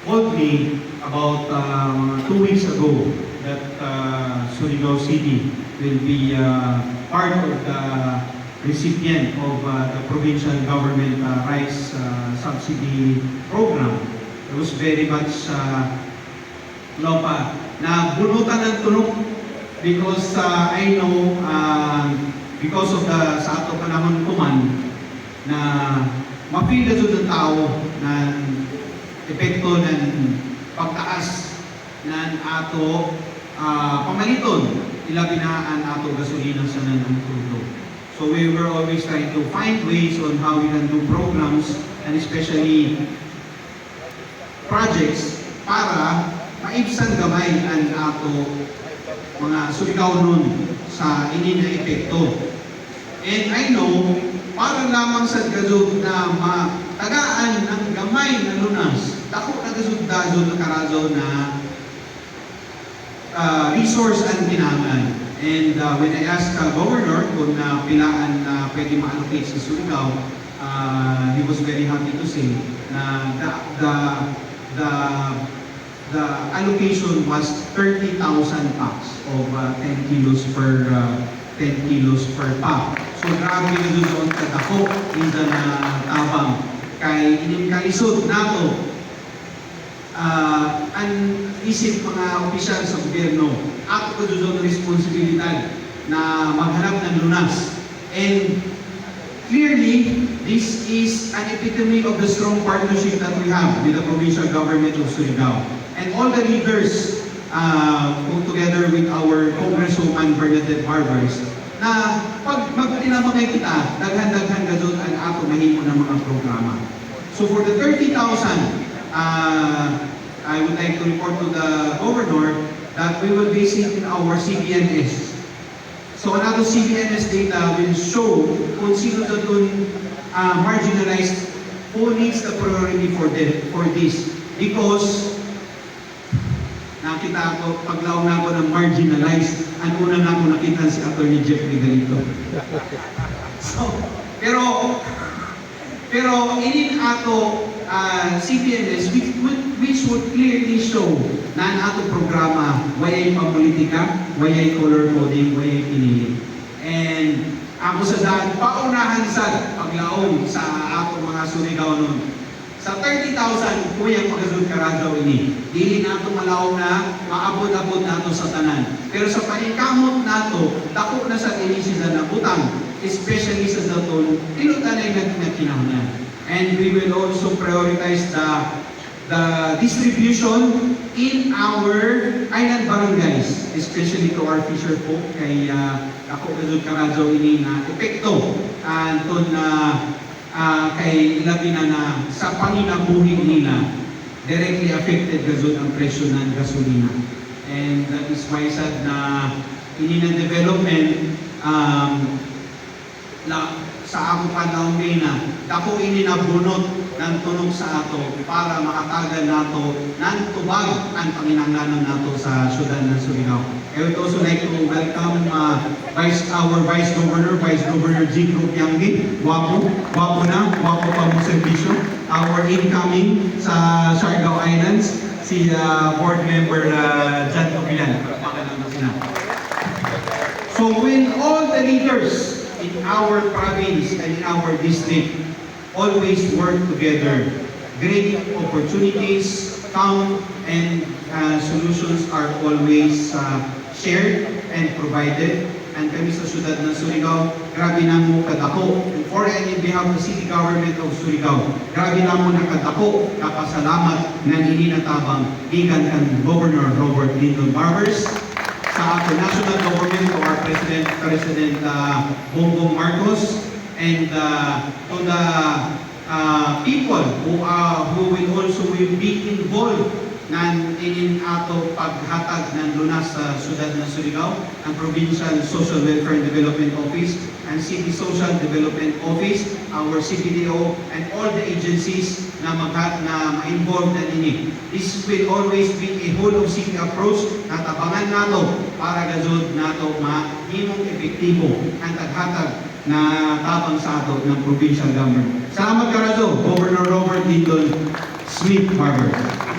told me about 2 weeks ago that Surigao City will be part of the recipient of the provincial government rice subsidy program. It was very much na bunutan ng tunog because I know because of the sa ato panahon kuman na mapil na ng tao ng epekto ng pagtaas ng ato pamaliton ilabi na ang ato gasolina sa nanang crudo. So we were always trying to find ways on how we can do programs and especially projects para maibsan gamay ang ato mga Surigao nun sa ini na epekto. And I know, para lamang sa gazod na matagaan ng gamay na lunas, dako na gazod-dazod na karazo na resource ang kinahanglan. And when I asked Governor kung pilaan na pwede ma-allocate sa Surigao, he was very happy to say na the allocation was 30,000 packs of 10 kilos per 10 kilos per pack. So grabe na doon kadako inda na tabang kay inimkalisod nato ang isip mga opisyal sa gobyerno ato ko doon responsibilidad na maghanap ng lunas. And clearly, this is an epitome of the strong partnership that we have with the provincial government of Surigao. And all the leaders, together with our Congresswoman Bernadette Barbers, na pag magtinamagay kita, daghan-daghan ka doon ang ato mahimo ng mga programa. So for the 30,000, I would like to report to the Governor that we will base it in our CBNS. So another CBNS data will show kung sino doon marginalized, who needs the priority for this. Because nakita ko, paglaong na ako ng marginalized, ang una na ako nakita si Atty. Jeffrey Galito. So, pero inin ato CPNS, which would clearly show na ang ato programa, wayay pampolitika, wayay color coding, wayay pinili. And ako sa daan, paunahan sa paglaong sa ato mga Surigao nun. Sa 30,000, kuyang pagkasud karagaw ini. Dili nato malaw na, maabot-abot nato sa tanan. Pero sa panikamot nato, dako na sa dili sila na butang, especially sa daton, tinutanay na kinahanglan. And we will also prioritize the distribution in our island barangays, especially to our fisher folk, kay ako kasud karagaw ini na epekto anton na kay ilabi na sa panginabuhi nila directly affected gazon ang presyo ng gasolina. And that is why sad na ininang development sa ako panahon na dako ini nabunot ng tunog sa ato para makatagal nato ng tubag ang panginahanglanon nato sa syudad ng Surigao. I would also like to welcome our Vice Governor, Vice Governor G. Yanggi. Wapo na, wapo pa mo servisyo. Our incoming sa Siargao Islands, si Board Member Jan Tobilan. So when all the leaders in our province and in our district always work together, great opportunities come and solutions are always shared and provided. And kami sa syudad ng Surigao, grabe na mo kadako. For and in behalf of the City Government of Surigao, grabe na mo nakadako, kapasalamat ng ininatabang gikan kan Governor Robert Lyndon Barbers, sa ato national government, to our President Bongbong Marcos, and to the people who will also be involved in ato paghatag ng lunas sa syudad ng Surigao, ang Provincial Social Welfare and Development Office, and City Social Development Office, our CPDO, and all the agencies na ma-involve na ini. This will always be a whole of city approach na tabangan nato para gazod nato mahimong epektibo ang taghatag na tabang sa ato ng provincial government. Salamat karazo, Governor Robert Lyndon, Smith Harbor.